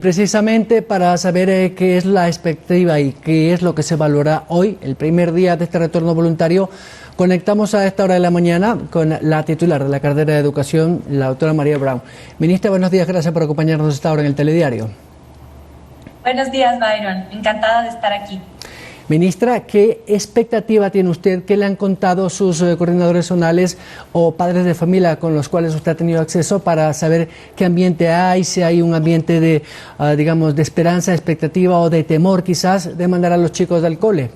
Precisamente para saber qué es la expectativa y qué es lo que se valora hoy, el primer día de este retorno voluntario, conectamos a esta hora de la mañana con la titular de la carrera de Educación, la doctora María Brown. Ministra, buenos días, gracias por acompañarnos esta hora en el Telediario. Buenos días, Byron. Encantada de estar aquí. Ministra, ¿qué expectativa tiene usted? ¿Qué le han contado sus coordinadores zonales o padres de familia con los cuales usted ha tenido acceso para saber qué ambiente hay, si hay un ambiente de, digamos, de esperanza, expectativa o de temor quizás de mandar a los chicos del cole?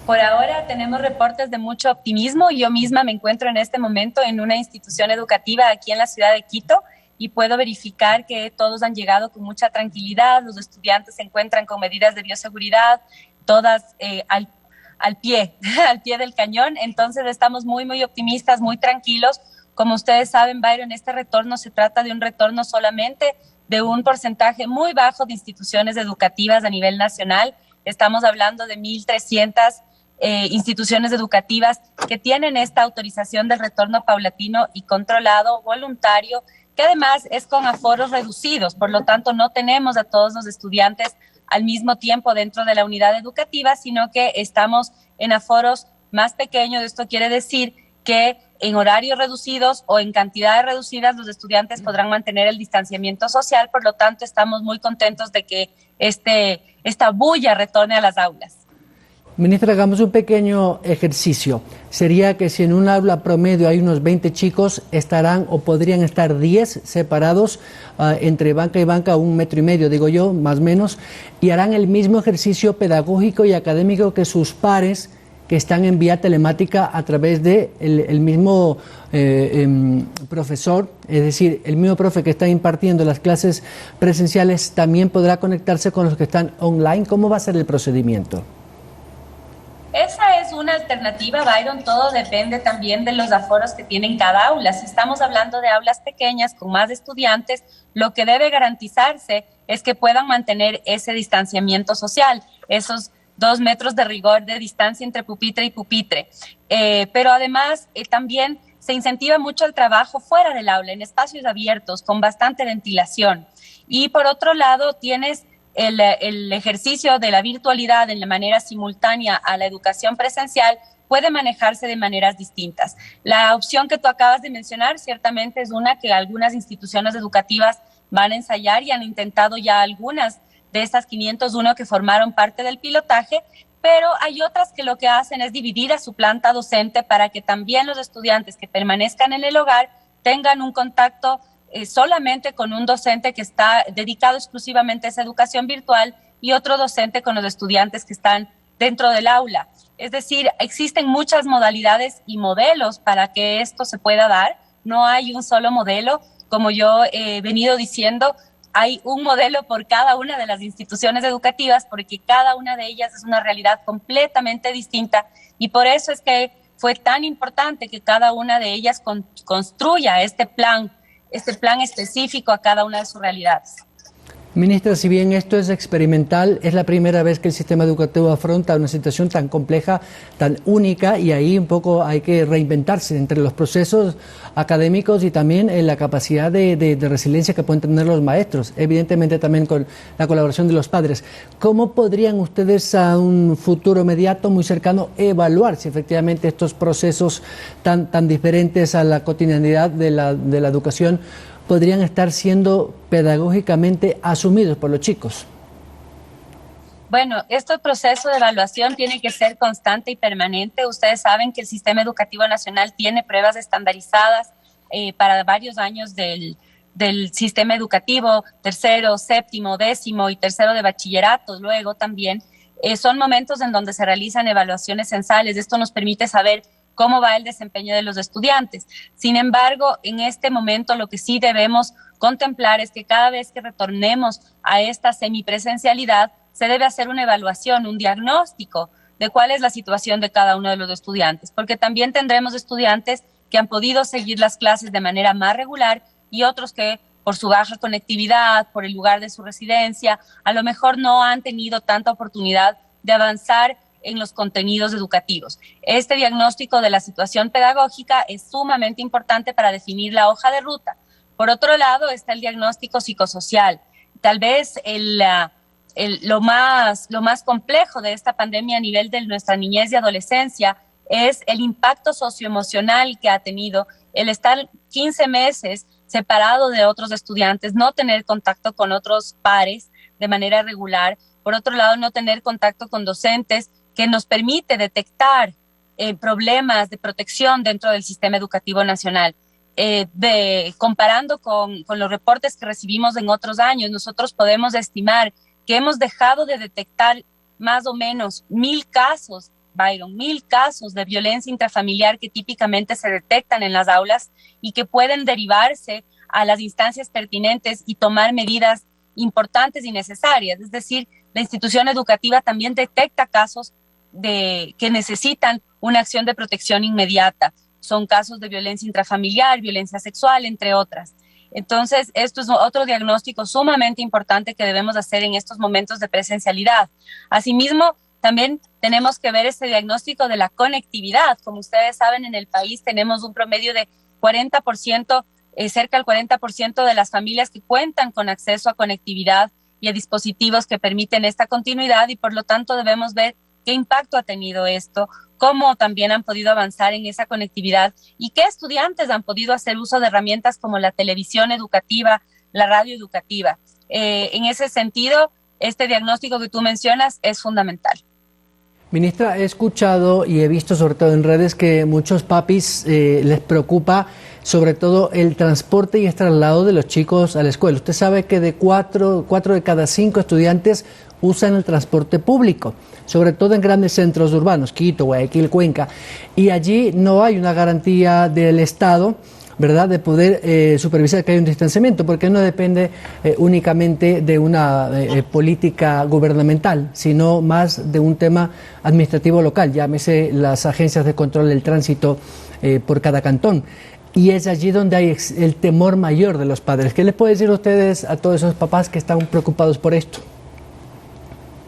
Por ahora tenemos reportes de mucho optimismo. Yo misma me encuentro en este momento en una institución educativa aquí en la ciudad de Quito y puedo verificar que todos han llegado con mucha tranquilidad, los estudiantes se encuentran con medidas de bioseguridad, todas al pie del cañón. Entonces estamos muy optimistas, muy tranquilos. Como ustedes saben, Byron, este retorno se trata de un retorno solamente de un porcentaje muy bajo de instituciones educativas a nivel nacional. Estamos hablando de 1.300 instituciones educativas que tienen esta autorización del retorno paulatino y controlado, voluntario, que además es con aforos reducidos. Por lo tanto, no tenemos a todos los estudiantes al mismo tiempo dentro de la unidad educativa, sino que estamos en aforos más pequeños. Esto quiere decir que en horarios reducidos o en cantidades reducidas los estudiantes podrán mantener el distanciamiento social. Por lo tanto, estamos muy contentos de que esta bulla retorne a las aulas. Ministra, hagamos un pequeño ejercicio. Sería que si en un aula promedio hay unos 20 chicos, estarán o podrían estar 10 separados entre banca y banca, 1,5 metros, digo yo, más o menos, y harán el mismo ejercicio pedagógico y académico que sus pares que están en vía telemática a través de el mismo profesor, es decir, el mismo profe que está impartiendo las clases presenciales también podrá conectarse con los que están online. ¿Cómo va a ser el procedimiento? Esa es una alternativa, Byron. Todo depende también de los aforos que tienen cada aula. Si estamos hablando de aulas pequeñas con más estudiantes, lo que debe garantizarse es que puedan mantener ese distanciamiento social, esos 2 metros de rigor de distancia entre pupitre y pupitre. Pero además también se incentiva mucho el trabajo fuera del aula, en espacios abiertos, con bastante ventilación. Y por otro lado, tienes el ejercicio de la virtualidad en la manera simultánea a la educación presencial puede manejarse de maneras distintas. La opción que tú acabas de mencionar ciertamente es una que algunas instituciones educativas van a ensayar y han intentado ya algunas de estas 501 que formaron parte del pilotaje, pero hay otras que lo que hacen es dividir a su planta docente para que también los estudiantes que permanezcan en el hogar tengan un contacto solamente con un docente que está dedicado exclusivamente a esa educación virtual y otro docente con los estudiantes que están dentro del aula. Es decir, existen muchas modalidades y modelos para que esto se pueda dar. No hay un solo modelo. Como yo he venido diciendo, hay un modelo por cada una de las instituciones educativas porque cada una de ellas es una realidad completamente distinta y por eso es que fue tan importante que cada una de ellas construya este plan específico a cada una de sus realidades. Ministra, si bien esto es experimental, es la primera vez que el sistema educativo afronta una situación tan compleja, tan única, y ahí un poco hay que reinventarse entre los procesos académicos y también en la capacidad de resiliencia que pueden tener los maestros, evidentemente también con la colaboración de los padres. ¿Cómo podrían ustedes a un futuro inmediato, muy cercano, evaluar si efectivamente estos procesos tan diferentes a la cotidianidad de la educación podrían estar siendo pedagógicamente asumidos por los chicos? Bueno, este proceso de evaluación tiene que ser constante y permanente. Ustedes saben que el Sistema Educativo Nacional tiene pruebas estandarizadas para varios años del sistema educativo, 3º, 7º, 10º y 3º de bachillerato. Luego también son momentos en donde se realizan evaluaciones censales. Esto nos permite saber cómo va el desempeño de los estudiantes. Sin embargo, en este momento lo que sí debemos contemplar es que cada vez que retornemos a esta semipresencialidad, se debe hacer una evaluación, un diagnóstico de cuál es la situación de cada uno de los estudiantes, porque también tendremos estudiantes que han podido seguir las clases de manera más regular y otros que por su baja conectividad, por el lugar de su residencia, a lo mejor no han tenido tanta oportunidad de avanzar en los contenidos educativos. Este diagnóstico de la situación pedagógica es sumamente importante para definir la hoja de ruta. Por otro lado está el diagnóstico psicosocial. Tal vez lo más complejo de esta pandemia a nivel de nuestra niñez y adolescencia es el impacto socioemocional que ha tenido el estar 15 meses separado de otros estudiantes, no tener contacto con otros pares de manera regular. Por otro lado, no tener contacto con docentes que nos permite detectar problemas de protección dentro del sistema educativo nacional. Comparando con los reportes que recibimos en otros años, nosotros podemos estimar que hemos dejado de detectar más o menos 1,000 casos, Byron, 1,000 casos de violencia intrafamiliar que típicamente se detectan en las aulas y que pueden derivarse a las instancias pertinentes y tomar medidas importantes y necesarias. Es decir, la institución educativa también detecta casos que necesitan una acción de protección inmediata. Son casos de violencia intrafamiliar, violencia sexual, entre otras. Entonces, esto es otro diagnóstico sumamente importante que debemos hacer en estos momentos de presencialidad. Asimismo, también tenemos que ver este diagnóstico de la conectividad. Como ustedes saben, en el país tenemos un promedio de 40%, cerca del 40% de las familias que cuentan con acceso a conectividad y a dispositivos que permiten esta continuidad, y por lo tanto debemos ver qué impacto ha tenido esto, cómo también han podido avanzar en esa conectividad y qué estudiantes han podido hacer uso de herramientas como la televisión educativa, la radio educativa. En ese sentido, este diagnóstico que tú mencionas es fundamental. Ministra, he escuchado y he visto sobre todo en redes que muchos papis les preocupa sobre todo el transporte y el traslado de los chicos a la escuela. Usted sabe que de 4 de cada 5 estudiantes usan el transporte público, sobre todo en grandes centros urbanos, Quito, Guayaquil, Cuenca, y allí no hay una garantía del Estado, ¿verdad?, de poder supervisar que hay un distanciamiento, porque no depende únicamente de una política gubernamental, sino más de un tema administrativo local, llámese las agencias de control del tránsito por cada cantón. Y es allí donde hay el temor mayor de los padres. ¿Qué les puede decir a ustedes, a todos esos papás que están preocupados por esto?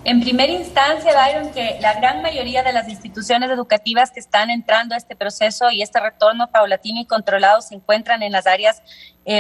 En primera instancia, Byron, que la gran mayoría de las instituciones educativas que están entrando a este proceso y este retorno paulatino y controlado se encuentran en las áreas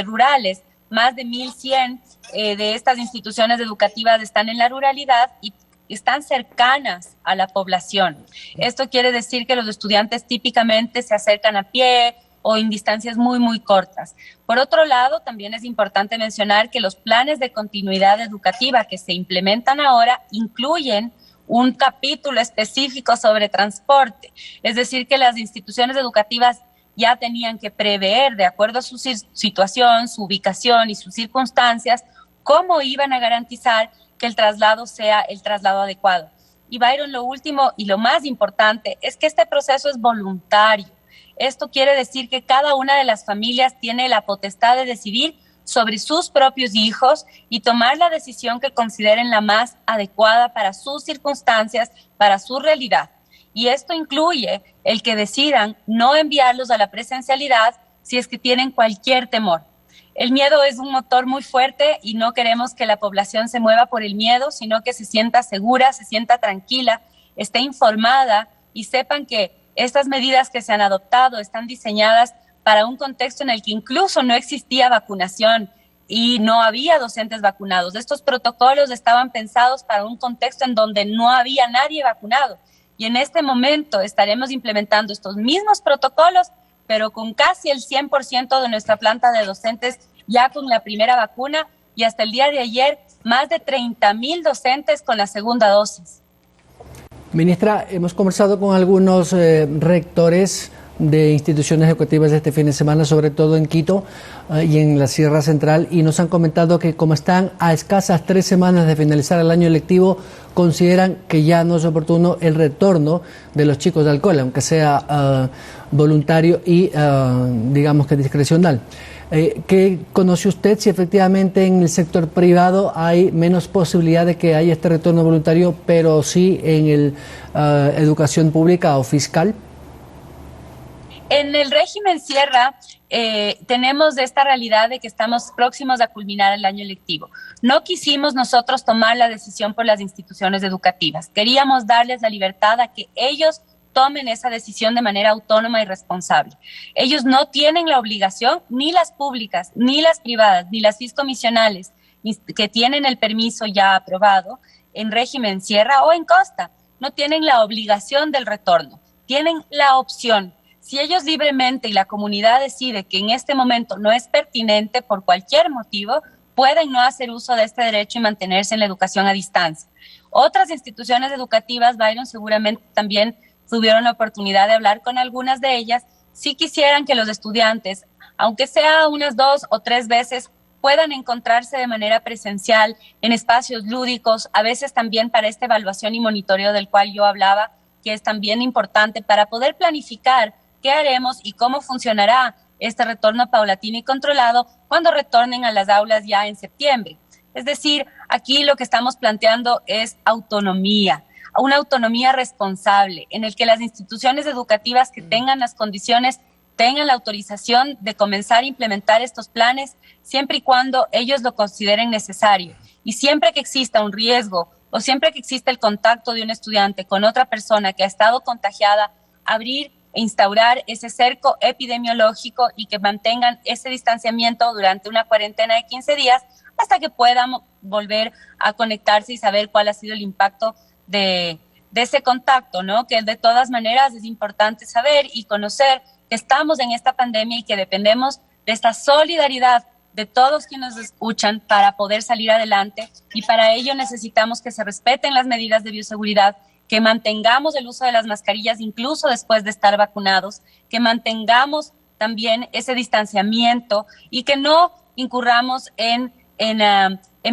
rurales. Más de 1,100 de estas instituciones educativas están en la ruralidad y están cercanas a la población. Esto quiere decir que los estudiantes típicamente se acercan a pie o en distancias muy, muy cortas. Por otro lado, también es importante mencionar que los planes de continuidad educativa que se implementan ahora incluyen un capítulo específico sobre transporte. Es decir, que las instituciones educativas ya tenían que prever, de acuerdo a su situación, su ubicación y sus circunstancias, cómo iban a garantizar que el traslado sea el traslado adecuado. Y Byron, lo último y lo más importante es que este proceso es voluntario. Esto quiere decir que cada una de las familias tiene la potestad de decidir sobre sus propios hijos y tomar la decisión que consideren la más adecuada para sus circunstancias, para su realidad. Y esto incluye el que decidan no enviarlos a la presencialidad si es que tienen cualquier temor. El miedo es un motor muy fuerte y no queremos que la población se mueva por el miedo, sino que se sienta segura, se sienta tranquila, esté informada y sepan que estas medidas que se han adoptado están diseñadas para un contexto en el que incluso no existía vacunación y no había docentes vacunados. Estos protocolos estaban pensados para un contexto en donde no había nadie vacunado. Y en este momento estaremos implementando estos mismos protocolos, pero con casi el 100% de nuestra planta de docentes ya con la primera vacuna y hasta el día de ayer más de 30,000 docentes con la segunda dosis. Ministra, hemos conversado con algunos rectores de instituciones educativas este fin de semana, sobre todo en Quito y en la Sierra Central, y nos han comentado que como están a escasas 3 semanas de finalizar el año lectivo, consideran que ya no es oportuno el retorno de los chicos al cole, aunque sea voluntario y digamos que discrecional. ¿Qué conoce usted si efectivamente en el sector privado hay menos posibilidad de que haya este retorno voluntario, pero sí en educación pública o fiscal? En el régimen Sierra tenemos esta realidad de que estamos próximos a culminar el año lectivo. No quisimos nosotros tomar la decisión por las instituciones educativas. Queríamos darles la libertad a que ellos tomen esa decisión de manera autónoma y responsable. Ellos no tienen la obligación, ni las públicas, ni las privadas, ni las fiscomisionales, que tienen el permiso ya aprobado en régimen sierra o en costa, no tienen la obligación del retorno, tienen la opción. Si ellos libremente y la comunidad decide que en este momento no es pertinente por cualquier motivo, pueden no hacer uso de este derecho y mantenerse en la educación a distancia. Otras instituciones educativas, Byron, seguramente también tuvieron la oportunidad de hablar con algunas de ellas, si quisieran que los estudiantes, aunque sea unas 2 o 3 veces, puedan encontrarse de manera presencial en espacios lúdicos, a veces también para esta evaluación y monitoreo del cual yo hablaba, que es también importante para poder planificar qué haremos y cómo funcionará este retorno paulatino y controlado cuando retornen a las aulas ya en septiembre. Es decir, aquí lo que estamos planteando es autonomía, una autonomía responsable en el que las instituciones educativas que tengan las condiciones tengan la autorización de comenzar a implementar estos planes siempre y cuando ellos lo consideren necesario. Y siempre que exista un riesgo o siempre que exista el contacto de un estudiante con otra persona que ha estado contagiada, abrir e instaurar ese cerco epidemiológico y que mantengan ese distanciamiento durante una cuarentena de 15 días hasta que puedan volver a conectarse y saber cuál ha sido el impacto de ese contacto, ¿no? Que de todas maneras es importante saber y conocer que estamos en esta pandemia y que dependemos de esta solidaridad de todos quienes nos escuchan para poder salir adelante, y para ello necesitamos que se respeten las medidas de bioseguridad, que mantengamos el uso de las mascarillas incluso después de estar vacunados, que mantengamos también ese distanciamiento y que no incurramos en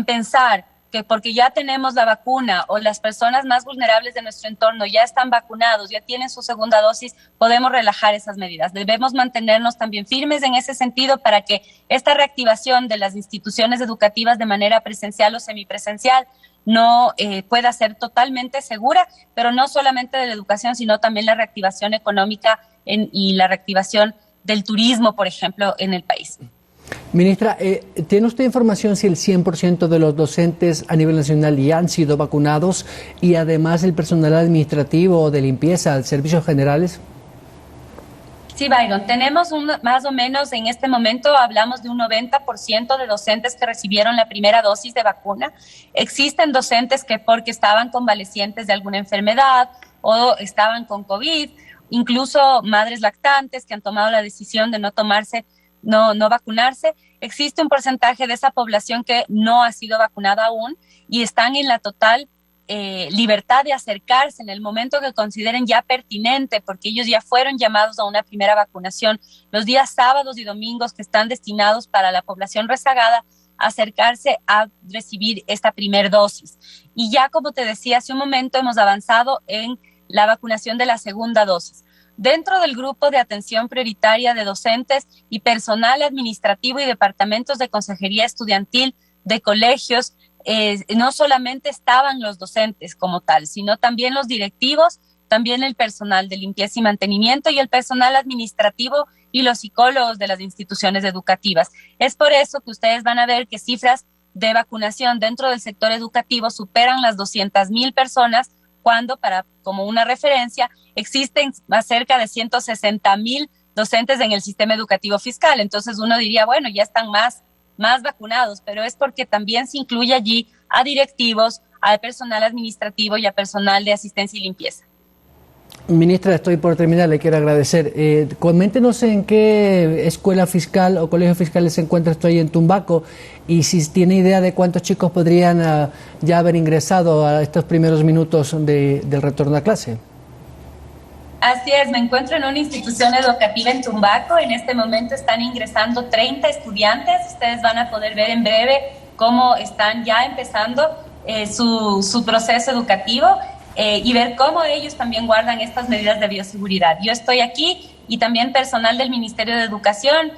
pensar que porque ya tenemos la vacuna o las personas más vulnerables de nuestro entorno ya están vacunados, ya tienen su segunda dosis, podemos relajar esas medidas. Debemos mantenernos también firmes en ese sentido para que esta reactivación de las instituciones educativas de manera presencial o semipresencial no pueda ser totalmente segura, pero no solamente de la educación, sino también la reactivación económica y la reactivación del turismo, por ejemplo, en el país. Ministra, ¿tiene usted información si el 100% de los docentes a nivel nacional ya han sido vacunados y además el personal administrativo o de limpieza, servicios generales? Sí, Byron, tenemos más o menos en este momento, hablamos de un 90% de docentes que recibieron la primera dosis de vacuna. Existen docentes que porque estaban convalecientes de alguna enfermedad o estaban con COVID, incluso madres lactantes que han tomado la decisión de no vacunarse. Existe un porcentaje de esa población que no ha sido vacunada aún y están en la total libertad de acercarse en el momento que consideren ya pertinente, porque ellos ya fueron llamados a una primera vacunación. Los días sábados y domingos que están destinados para la población rezagada, acercarse a recibir esta primera dosis. Y ya, como te decía hace un momento, hemos avanzado en la vacunación de la segunda dosis. Dentro del grupo de atención prioritaria de docentes y personal administrativo y departamentos de consejería estudiantil de colegios, no solamente estaban los docentes como tal, sino también los directivos, también el personal de limpieza y mantenimiento y el personal administrativo y los psicólogos de las instituciones educativas. Es por eso que ustedes van a ver que cifras de vacunación dentro del sector educativo superan las 200,000 personas, cuando, como una referencia, existen cerca de 160,000 docentes en el sistema educativo fiscal. Entonces uno diría, bueno, ya están más vacunados, pero es porque también se incluye allí a directivos, al personal administrativo y a personal de asistencia y limpieza. Ministra, estoy por terminar, le quiero agradecer. Coméntenos en qué escuela fiscal o colegio fiscal se encuentra esto ahí en Tumbaco y si tiene idea de cuántos chicos podrían ya haber ingresado a estos primeros minutos del retorno a clase. Así es, me encuentro en una institución educativa en Tumbaco. En este momento están ingresando 30 estudiantes. Ustedes van a poder ver en breve cómo están ya empezando su proceso educativo y ver cómo ellos también guardan estas medidas de bioseguridad. Yo estoy aquí y también personal del Ministerio de Educación,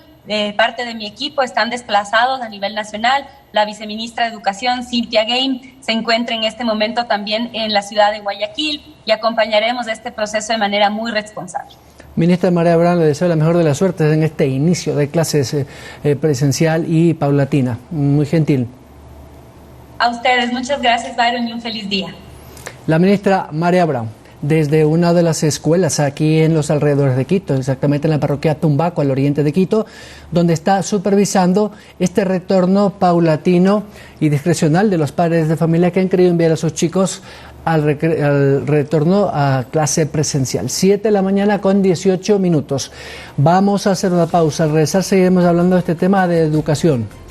parte de mi equipo, están desplazados a nivel nacional. La viceministra de Educación, Cynthia Game, se encuentra en este momento también en la ciudad de Guayaquil y acompañaremos este proceso de manera muy responsable. Ministra Marea Abraham, le deseo la mejor de las suertes en este inicio de clases presencial y paulatina. Muy gentil. A ustedes, muchas gracias, Byron, y un feliz día. La ministra Marea Abraham. desde una de las escuelas aquí en los alrededores de Quito, exactamente en la parroquia Tumbaco, al oriente de Quito, donde está supervisando este retorno paulatino y discrecional de los padres de familia que han querido enviar a sus chicos al retorno a clase presencial. 7 de la mañana con 18 minutos. Vamos a hacer una pausa. Al regresar seguiremos hablando de este tema de educación.